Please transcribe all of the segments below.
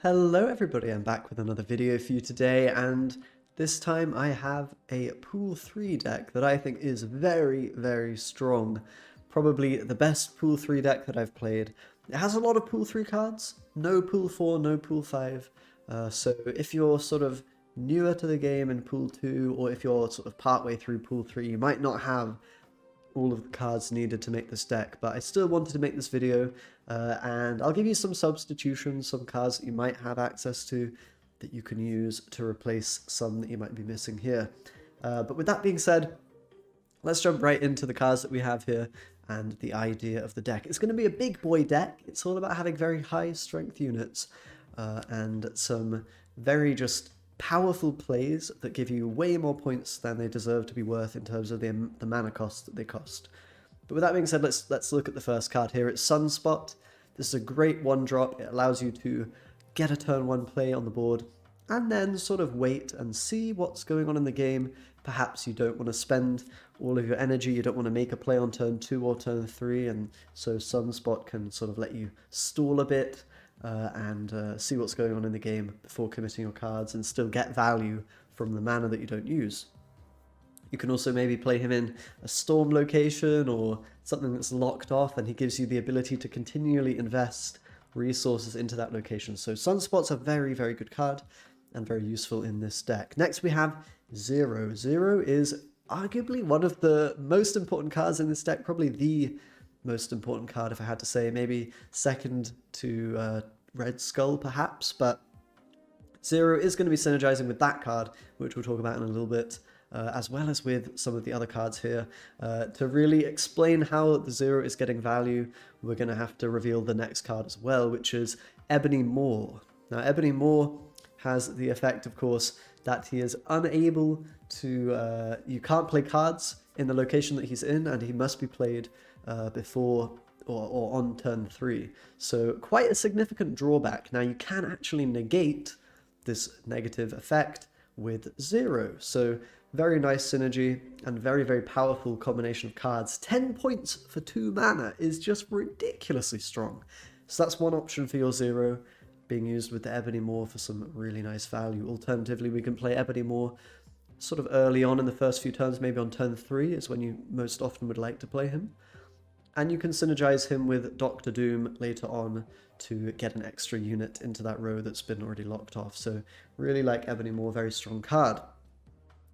Hello everybody, I'm back with another video for you today, and this time I have a Pool 3 deck that I think is very strong. Probably the best Pool 3 deck that I've played. It has a lot of Pool 3 cards, no Pool 4, no Pool 5, so if you're sort of newer to the game in Pool 2, or if you're sort of partway through Pool 3, you might not have all of the cards needed to make this deck, but I still wanted to make this video, and I'll give you some substitutions, some cards that you might have access to that you can use to replace some that you might be missing here. But with that being said, let's jump right into the cards that we have here and the idea of the deck. It's going to be a big boy deck. It's all about having very high strength units and some very just powerful plays that give you way more points than they deserve to be worth in terms of the mana cost that they cost. But with that being said, let's look at the first card here. It's Sunspot. This is a great one drop. It allows you to get a turn 1 play on the board and then sort of wait and see what's going on in the game. Perhaps you don't want to spend all of your energy, you don't want to make a play on turn 2 or turn 3, and so Sunspot can sort of let you stall a bit and see what's going on in the game before committing your cards and still get value from the mana that you don't use. You can also maybe play him in a storm location or something that's locked off, and he gives you the ability to continually invest resources into that location. So Sunspot's a very good card and very useful in this deck. Next we have Zero. Zero is arguably one of the most important cards in this deck, probably the most important card if I had to say, maybe second to Red Skull perhaps, but Zero is going to be synergizing with that card, which we'll talk about in a little bit, as well as with some of the other cards here. To really explain how the Zero is getting value, we're going to have to reveal the next card as well, which is Ebony Maw. Now, Ebony Maw has the effect, of course, that he is unable to... you can't play cards in the location that he's in, and he must be played before or on turn 3. So quite a significant drawback. Now, you can actually negate this negative effect with Zero. So very nice synergy and very powerful combination of cards. 10 points for 2 mana is just ridiculously strong. So that's one option for your Zero, being used with the Ebony Maw for some really nice value. Alternatively, we can play Ebony Maw sort of early on in the first few turns, maybe on turn 3 is when you most often would like to play him. And you can synergize him with Doctor Doom later on to get an extra unit into that row that's been already locked off. So really like Ebony Maw, very strong card.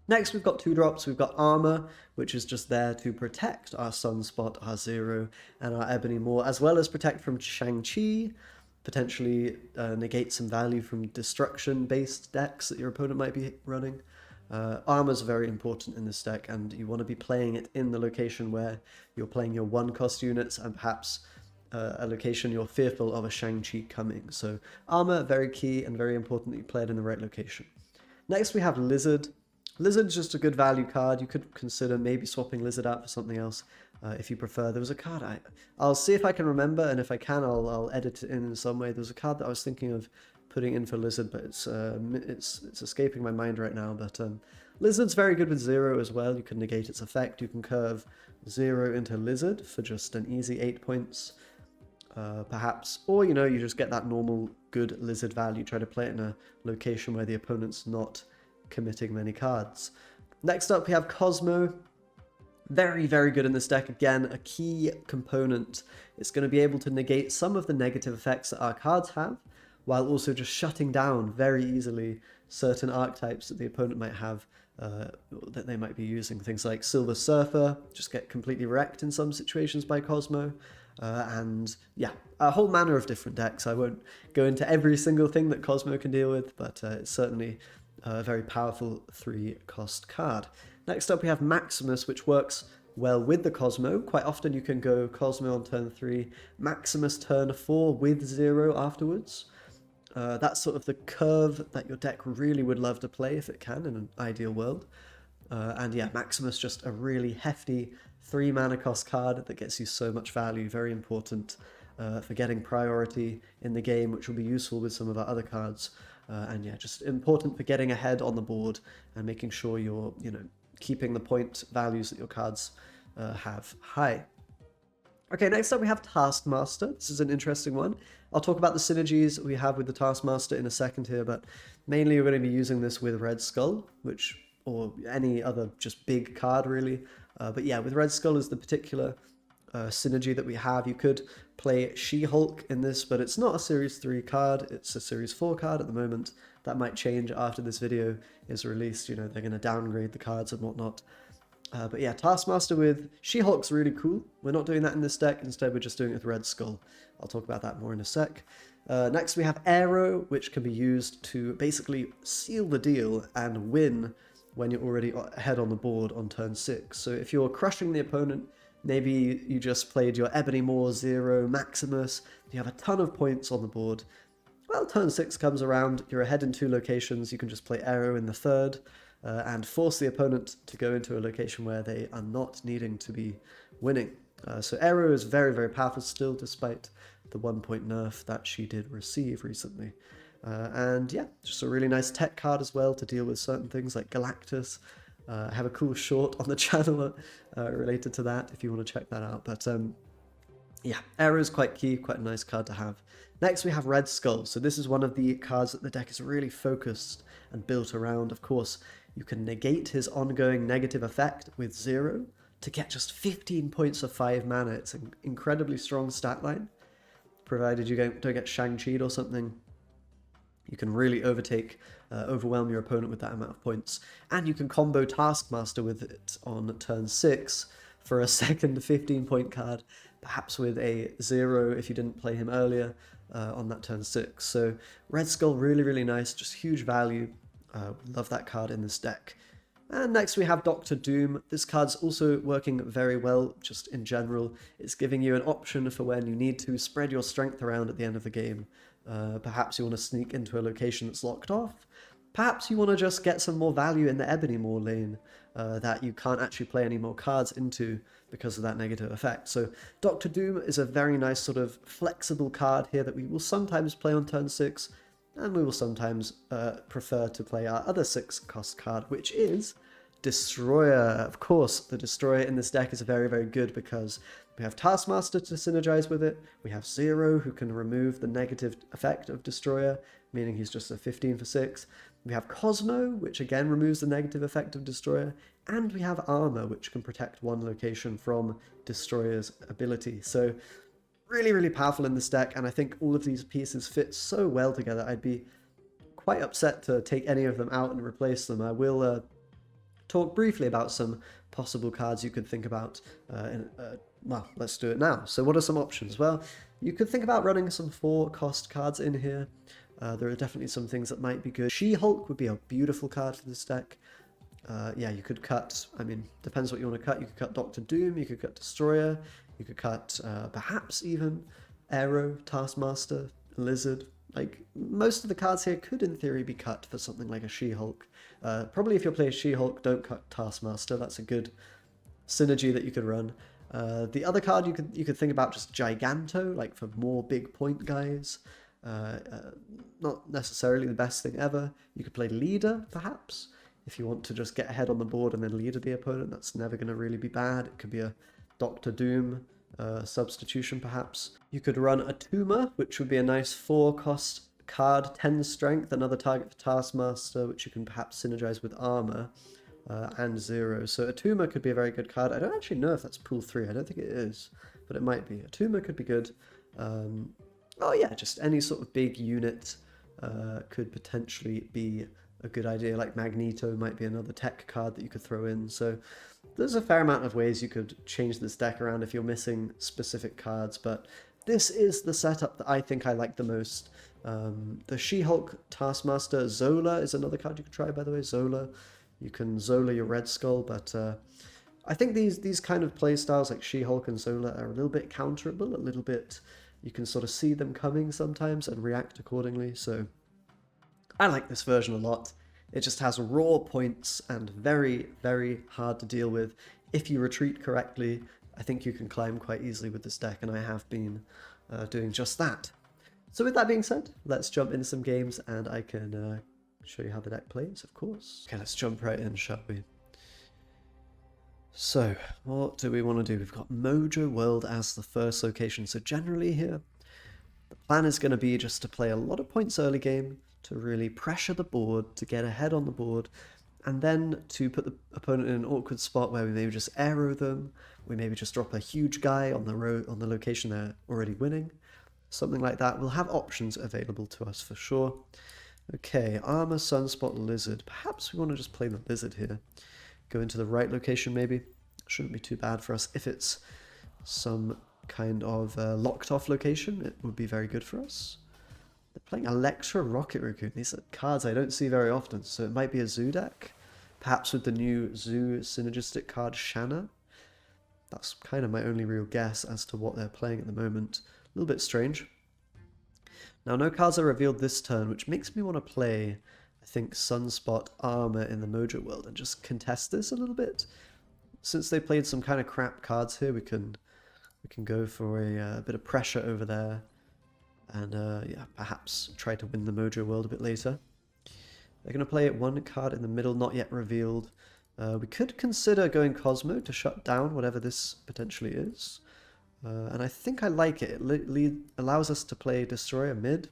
Next we've got 2 drops. We've got Armor, which is just there to protect our Sunspot, our Zero, and our Ebony Maw, as well as protect from Shang-Chi, potentially negate some value from destruction-based decks that your opponent might be running. Armor's very important in this deck, and you want to be playing it in the location where you're playing your 1-cost units and perhaps a location you're fearful of a Shang-Chi coming. So Armor, very key and very important that you play it in the right location. Next we have Lizard. Lizard's just a good value card. You could consider maybe swapping Lizard out for something else if you prefer. There was a card, I'll see if I can remember, and if I can I'll edit it in some way. There was a card that I was thinking of putting in for Lizard, but it's escaping my mind right now. But Lizard's very good with Zero as well. You can negate its effect. You can curve Zero into Lizard for just an easy 8 points, perhaps. Or, you know, you just get that normal good Lizard value. Try to play it in a location where the opponent's not committing many cards. Next up, we have Cosmo. Very good in this deck. Again, a key component. It's going to be able to negate some of the negative effects that our cards have, while also just shutting down very easily certain archetypes that the opponent might have that they might be using. Things like Silver Surfer just get completely wrecked in some situations by Cosmo. And yeah, a whole manner of different decks. I won't go into every single thing that Cosmo can deal with, but it's certainly a very powerful 3-cost card. Next up we have Maximus, which works well with the Cosmo. Quite often you can go Cosmo on turn 3, Maximus turn 4 with Zero afterwards. That's sort of the curve that your deck really would love to play if it can in an ideal world. And yeah, Maximus, just a really hefty 3 mana cost card that gets you so much value. Very important for getting priority in the game, which will be useful with some of our other cards. And yeah, just important for getting ahead on the board and making sure you're, keeping the point values that your cards have high. Okay, next up we have Taskmaster. This is an interesting one. I'll talk about the synergies we have with the Taskmaster in a second here, but mainly we're going to be using this with Red Skull, or any other just big card really. But yeah, with Red Skull is the particular synergy that we have. You could play She-Hulk in this, but it's not a Series 3 card, it's a Series 4 card at the moment. That might change after this video is released, you know, they're going to downgrade the cards and whatnot. But yeah, Taskmaster with She-Hulk's really cool. We're not doing that in this deck, instead we're just doing it with Red Skull. I'll talk about that more in a sec. Next we have Aero, which can be used to basically seal the deal and win when you're already ahead on the board on turn 6. So if you're crushing the opponent, maybe you just played your Ebony Maw, Zero, Maximus, you have a ton of points on the board. Well, turn 6 comes around, you're ahead in 2 locations, you can just play Aero in the 3rd, and force the opponent to go into a location where they are not needing to be winning. So Aero is very, very powerful still, despite the 1-point nerf that she did receive recently. And yeah, just a really nice tech card as well to deal with certain things like Galactus. I have a cool short on the channel related to that if you want to check that out. But yeah, Aero is quite key, quite a nice card to have. Next we have Red Skull. So this is one of the cards that the deck is really focused and built around. Of course, you can negate his ongoing negative effect with Zero to get just 15 points of 5 mana. It's an incredibly strong stat line. Provided you don't get Shang-Chi'd or something, you can really overwhelm your opponent with that amount of points. And you can combo Taskmaster with it on turn 6 for a second 15-point card, perhaps with a Zero if you didn't play him earlier on that turn 6. So Red Skull, really, really nice, just huge value. Love that card in this deck. And next we have Dr. Doom. This card's also working very well, just in general. It's giving you an option for when you need to spread your strength around at the end of the game. Perhaps you want to sneak into a location that's locked off. Perhaps you want to just get some more value in the Ebony Maw lane that you can't actually play any more cards into because of that negative effect. So Dr. Doom is a very nice sort of flexible card here that we will sometimes play on turn 6, and we will sometimes prefer to play our other 6-cost card, which is Destroyer. Of course, the Destroyer in this deck is very, very good because we have Taskmaster to synergize with it, we have Zero who can remove the negative effect of Destroyer, meaning he's just a 15 for 6. We have Cosmo, which again removes the negative effect of Destroyer, and we have Armor, which can protect one location from Destroyer's ability. So really, really powerful in this deck, and I think all of these pieces fit so well together. I'd be quite upset to take any of them out and replace them. I will talk briefly about some possible cards you could think about. Well, let's do it now. So what are some options? Well, you could think about running some 4-cost cards in here. There are definitely some things that might be good. She-Hulk would be a beautiful card for this deck. Yeah, you could cut, I mean, depends what you want to cut. You could cut Dr. Doom, you could cut Destroyer, you could cut perhaps even Aero, Taskmaster, Lizard. Like, most of the cards here could in theory be cut for something like a She-Hulk. Probably if you're playing She-Hulk, don't cut Taskmaster. That's a good synergy that you could run. The other card you could think about just Giganto, like for more big point guys. Not necessarily the best thing ever. You could play Leader, perhaps, if you want to just get ahead on the board and then leader the opponent. That's never going to really be bad. It could be a Dr. Doom substitution, perhaps. You could run a Tuma, which would be a nice 4-cost card, 10 strength, another target for Taskmaster, which you can perhaps synergize with Armor, and Zero. So a Tuma could be a very good card. I don't actually know if that's pool 3. I don't think it is, but it might be. A Tuma could be good. Oh yeah, just any sort of big unit could potentially be a good idea. Like Magneto might be another tech card that you could throw in. So there's a fair amount of ways you could change this deck around if you're missing specific cards, but this is the setup that I think I like the most. The She-Hulk Taskmaster, Zola is another card you could try, by the way. Zola. You can Zola your Red Skull, but I think these kind of playstyles like She-Hulk and Zola are a little bit counterable, a little bit, you can sort of see them coming sometimes and react accordingly. So I like this version a lot. It just has raw points and very, very hard to deal with. If you retreat correctly, I think you can climb quite easily with this deck, and I have been doing just that. So with that being said, let's jump into some games and I can show you how the deck plays, of course. Okay, let's jump right in, shall we? So, what do we want to do? We've got Mojo World as the first location. So generally here, the plan is going to be just to play a lot of points early game, to really pressure the board, to get ahead on the board, and then to put the opponent in an awkward spot where we maybe just aero them, we maybe just drop a huge guy on the location they're already winning, something like that. We'll have options available to us for sure. Okay, Armor, Sunspot, Lizard. Perhaps we want to just play the Lizard here. Go into the right location maybe. Shouldn't be too bad for us. If it's some kind of locked off location, it would be very good for us. They're playing Electra Rocket Raccoon. These are cards I don't see very often, so it might be a Zoo deck. Perhaps with the new Zoo synergistic card Shanna. That's kind of my only real guess as to what they're playing at the moment. A little bit strange. Now, no cards are revealed this turn, which makes me want to play, I think, Sunspot Armor in the Mojo World and just contest this a little bit. Since they played some kind of crap cards here, we can go for a bit of pressure over there and yeah, perhaps try to win the Mojo World a bit later. They're going to play one card in the middle, not yet revealed. We could consider going Cosmo to shut down whatever this potentially is. And I think I like it. It allows us to play Destroyer mid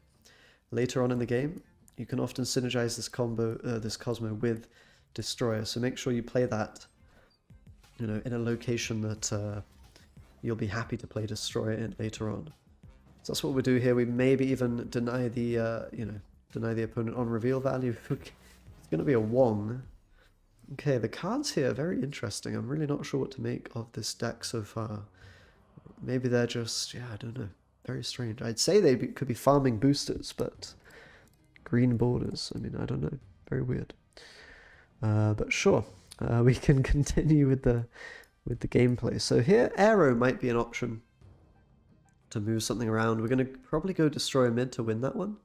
later on in the game. You can often synergize this combo, this Cosmo with Destroyer, so make sure you play that, you know, in a location that you'll be happy to play Destroyer in later on. So that's what we do here. We maybe even deny the, deny the opponent on reveal value. It's going to be a Wong. Okay, the cards here are very interesting. I'm really not sure what to make of this deck so far. Maybe they're just, yeah, I don't know. Very strange. I'd say they could be farming boosters, but green borders. I mean, I don't know. Very weird. But sure, we can continue with the gameplay. So here, Aero might be an option to move something around. We're going to probably go Destroyer mid to win that one.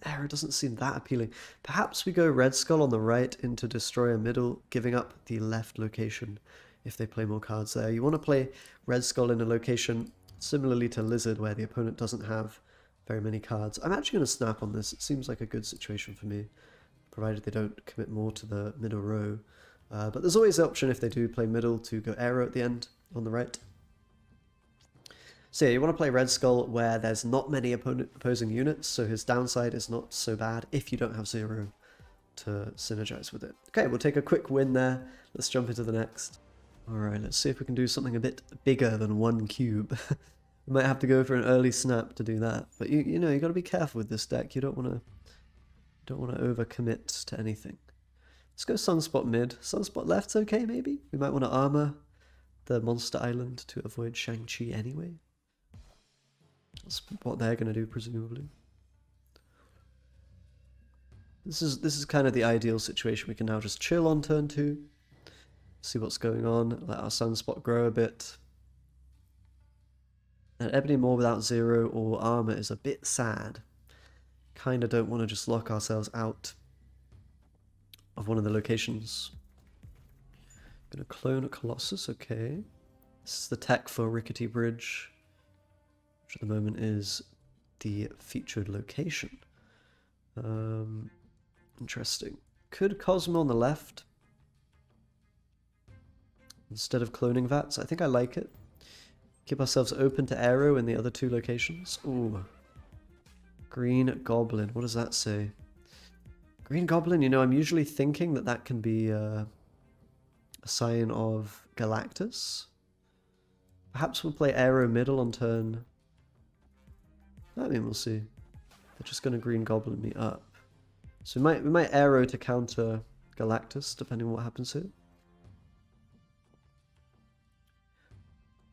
Aero doesn't seem that appealing. Perhaps we go Red Skull on the right into Destroyer middle, giving up the left location if they play more cards there. You want to play Red Skull in a location similarly to Lizard where the opponent doesn't have very many cards. I'm actually going to snap on this. It seems like a good situation for me, provided they don't commit more to the middle row. But there's always the option if they do play middle to go Aero at the end on the right. So yeah, you want to play Red Skull where there's not many opposing units, so his downside is not so bad if you don't have zero to synergize with it. Okay, we'll take a quick win there. Let's jump into the next. Alright, let's see if we can do something a bit bigger than one cube. We might have to go for an early snap to do that. But you know, you got to be careful with this deck. You don't want to overcommit to anything. Let's go Sunspot mid. Sunspot left's okay maybe. We might want to armor the Monster Island to avoid Shang-Chi anyway. That's what they're going to do presumably. This is kind of the ideal situation. We can now just chill on turn 2. See what's going on, let our Sunspot grow a bit. And Ebony Maw without zero or armor is a bit sad. Kinda don't want to just lock ourselves out of one of the locations. Gonna clone a Colossus, okay. This is the tech for Rickety Bridge, which at the moment is the featured location. Interesting. Could Cosmo on the left instead of cloning Vats. I think I like it. Keep ourselves open to Aero in the other two locations. Ooh. Green Goblin. What does that say? Green Goblin, you know, I'm usually thinking that that can be a sign of Galactus. Perhaps we'll play Aero middle on turn. I mean, we'll see. They're just going to Green Goblin me up. So we might Aero to counter Galactus, depending on what happens here.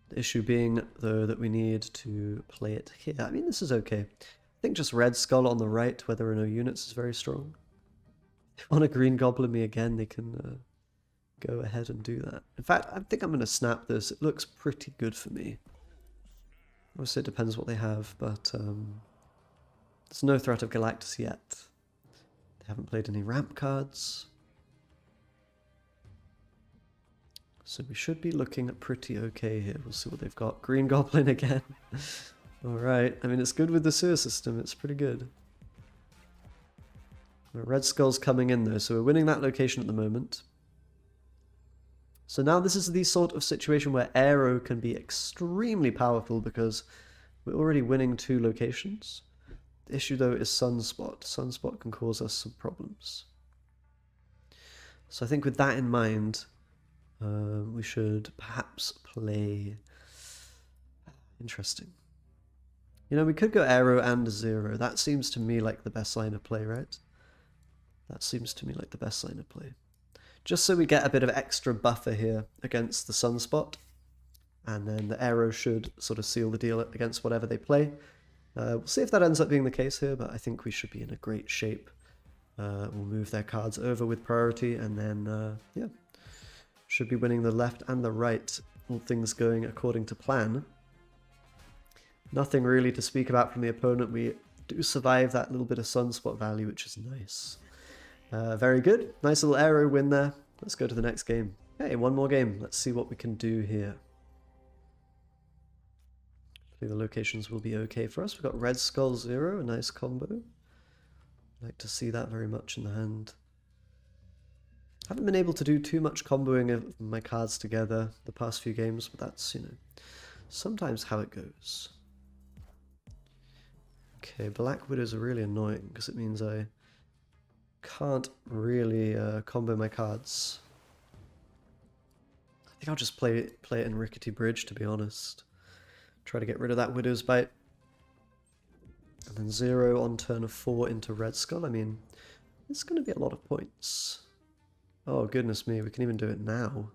The issue being, though, that we need to play it here. I mean, this is okay. I think just Red Skull on the right, where there are no units, is very strong. If they want to Green Goblin me again, they can go ahead and do that. In fact, I think I'm going to snap this. It looks pretty good for me. Obviously, it depends what they have, but there's no threat of Galactus yet. They haven't played any ramp cards. So we should be looking pretty okay here. We'll see what they've got. Green Goblin again. Alright, I mean, it's good with the sewer system. It's pretty good. Red Skull's coming in though, so we're winning that location at the moment. So now this is the sort of situation where Aero can be extremely powerful because we're already winning 2 locations. The issue though is Sunspot. Sunspot can cause us some problems. So I think with that in mind, we should perhaps play... Interesting. You know, we could go Aero and Zero. That seems to me like the best line of play, right? That seems to me like the best line of play. Just so we get a bit of extra buffer here against the Sunspot. And then the Aero should sort of seal the deal against whatever they play. We'll see if that ends up being the case here, but I think we should be in a great shape. We'll move their cards over with priority, and then, yeah. Should be winning the left and the right, all things going according to plan. Nothing really to speak about from the opponent. We do survive that little bit of Sunspot value, which is nice. Very good. Nice little Aero win there. Let's go to the next game. Hey, one more game. Let's see what we can do here. Hopefully the locations will be okay for us. We've got Red Skull Zero, a nice combo. I like to see that very much in the hand. Haven't been able to do too much comboing of my cards together the past few games, but that's, you know, sometimes how it goes. Okay, Black Widows are really annoying because it means I can't really combo my cards. I think I'll just play it in Rickety Bridge, to be honest. Try to get rid of that Widow's Bite. And then 0 on turn of 4 into Red Skull. I mean, it's going to be a lot of points. Oh, goodness me, we can even do it now.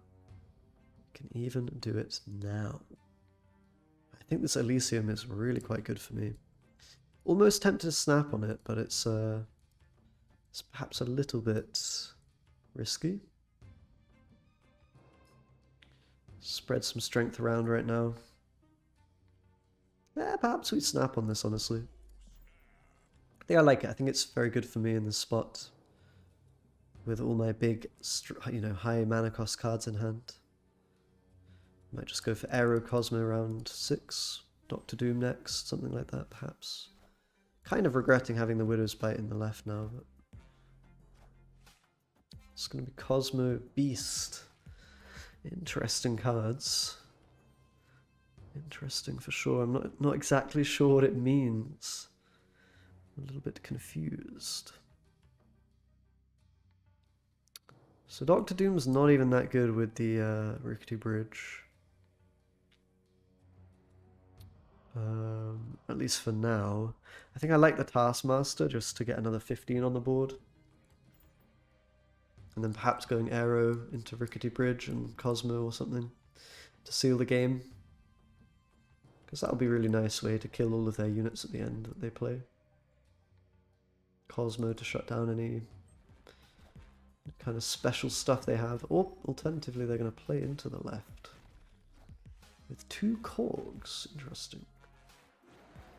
We can even do it now. I think this Elysium is really quite good for me. Almost tempted to snap on it, but it's perhaps a little bit risky. Spread some strength around right now. Yeah, perhaps we snap on this, honestly. I think I like it. I think it's very good for me in this spot. With all my big, you know, high mana cost cards in hand. Might just go for Aero Cosmo around 6. Doctor Doom next, something like that, perhaps. Kind of regretting having the Widow's Bite in the left now. But it's going to be Cosmo Beast. Interesting cards. Interesting for sure. I'm not exactly sure what it means. I'm a little bit confused. So Doctor Doom's not even that good with the Rickety Bridge. At least for now. I think I like the Taskmaster just to get another 15 on the board. And then perhaps going Aero into Rickety Bridge and Cosmo or something to seal the game. Because that'll be a really nice way to kill all of their units at the end that they play. Cosmo to shut down any kind of special stuff they have. Or alternatively they're going to play into the left. With 2 Korgs. Interesting.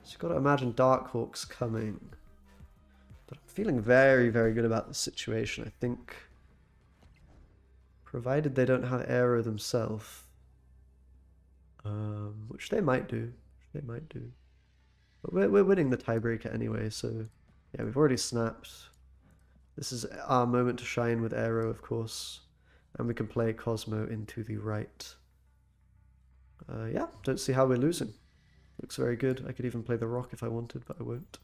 So you've got to imagine Darkhawks coming. But I'm feeling very, very good about the situation. I think, provided they don't have Aero themselves, which they might do. They might do. But we're winning the tiebreaker anyway, so yeah, we've already snapped. This is our moment to shine with Aero, of course. And we can play Cosmo into the right. Yeah, don't see how we're losing. Looks very good. I could even play the Rock if I wanted, but I won't.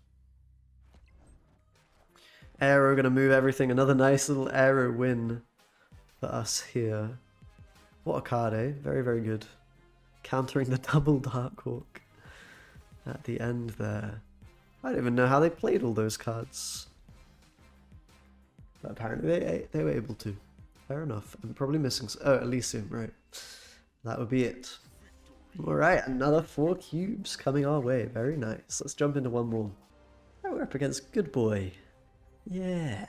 Aero gonna move everything. Another nice little Aero win for us here. What a card, eh? Very, very good. Countering the double Darkhawk at the end there. I don't even know how they played all those cards. But apparently they were able to. Fair enough. I'm probably missing... Oh, Elysium, right. That would be it. Alright, another 4 cubes coming our way. Very nice. Let's jump into one more. Oh, we're up against Good Boy. Yeah.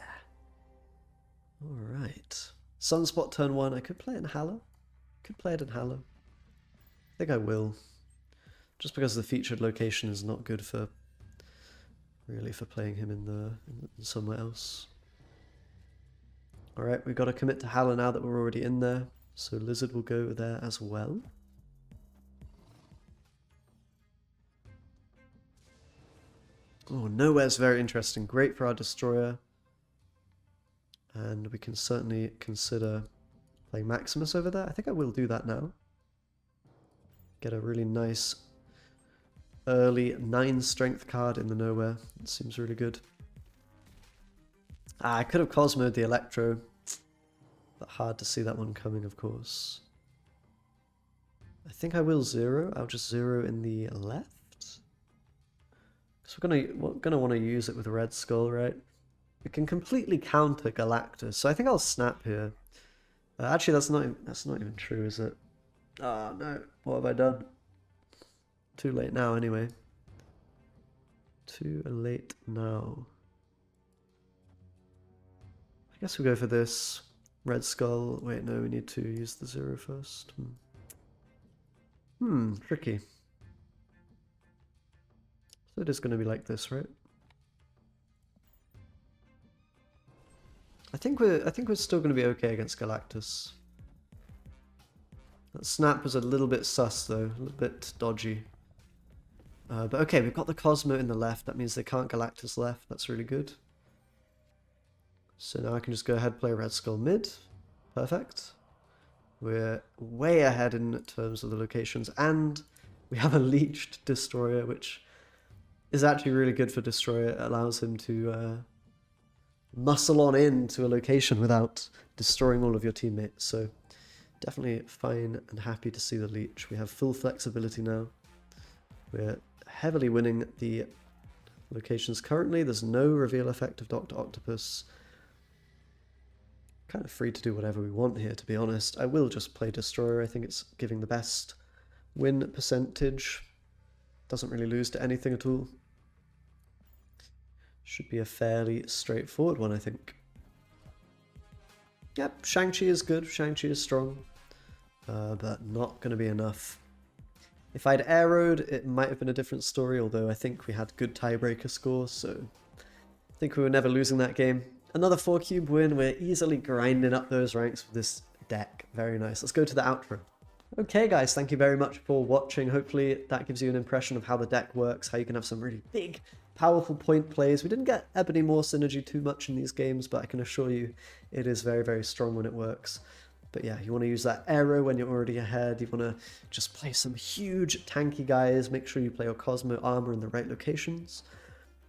Alright. Sunspot turn 1. I could play it in Hallow. Could play it in Hallow. I think I will. Just because the featured location is not good for... really for playing him in somewhere else. Alright, we've got to commit to Hallow now that we're already in there. So Lizard will go there as well. Oh, Nowhere's very interesting. Great for our Destroyer. And we can certainly consider playing Maximus over there. I think I will do that now. Get a really nice early 9 strength card in the nowhere. It seems really good. I could have Cosmoed the Electro, but hard to see that one coming, of course. I think I will zero. I'll just zero in the left. So we're gonna want to use it with Red Skull, right? We can completely counter Galactus, so I think I'll snap here. Actually, that's not even true, is it? Oh no, what have I done? Too late now, anyway. Too late now. I guess we go for this. Red Skull. Wait, no, we need to use the 0 first. Tricky. So it is going to be like this, right? I think we're still going to be okay against Galactus. That snap was a little bit sus though, a little bit dodgy. But okay, we've got the Cosmo in the left. That means they can't Galactus left. That's really good. So now I can just go ahead and play Red Skull mid. Perfect. We're way ahead in terms of the locations, and we have a leeched Destroyer, which is actually really good for Destroyer. It allows him to muscle on into a location without destroying all of your teammates. So definitely fine and happy to see the leech. We have full flexibility now. We're heavily winning the locations currently. There's no reveal effect of Dr. Octopus. Kind of free to do whatever we want here, to be honest. I will just play Destroyer. I think it's giving the best win percentage. Doesn't really lose to anything at all. Should be a fairly straightforward one, I think. Yep, Shang-Chi is good. Shang-Chi is strong. But not going to be enough. If I'd arrowed, it might have been a different story, although I think we had good tiebreaker scores, so I think we were never losing that game. Another 4-cube win. We're easily grinding up those ranks with this deck. Very nice. Let's go to the outro. Okay guys, thank you very much for watching. Hopefully that gives you an impression of how the deck works, how you can have some really big, powerful point plays. We didn't get Ebony Maw synergy too much in these games, but I can assure you it is very, very strong when it works. But yeah, you want to use that arrow when you're already ahead. You want to just play some huge tanky guys. Make sure you play your Cosmo armor in the right locations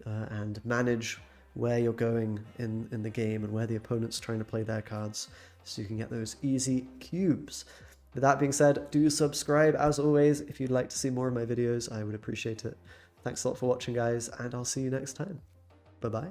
and manage where you're going in the game and where the opponent's trying to play their cards so you can get those easy cubes. With that being said, do subscribe as always. If you'd like to see more of my videos, I would appreciate it. Thanks a lot for watching guys, and I'll see you next time. Bye bye.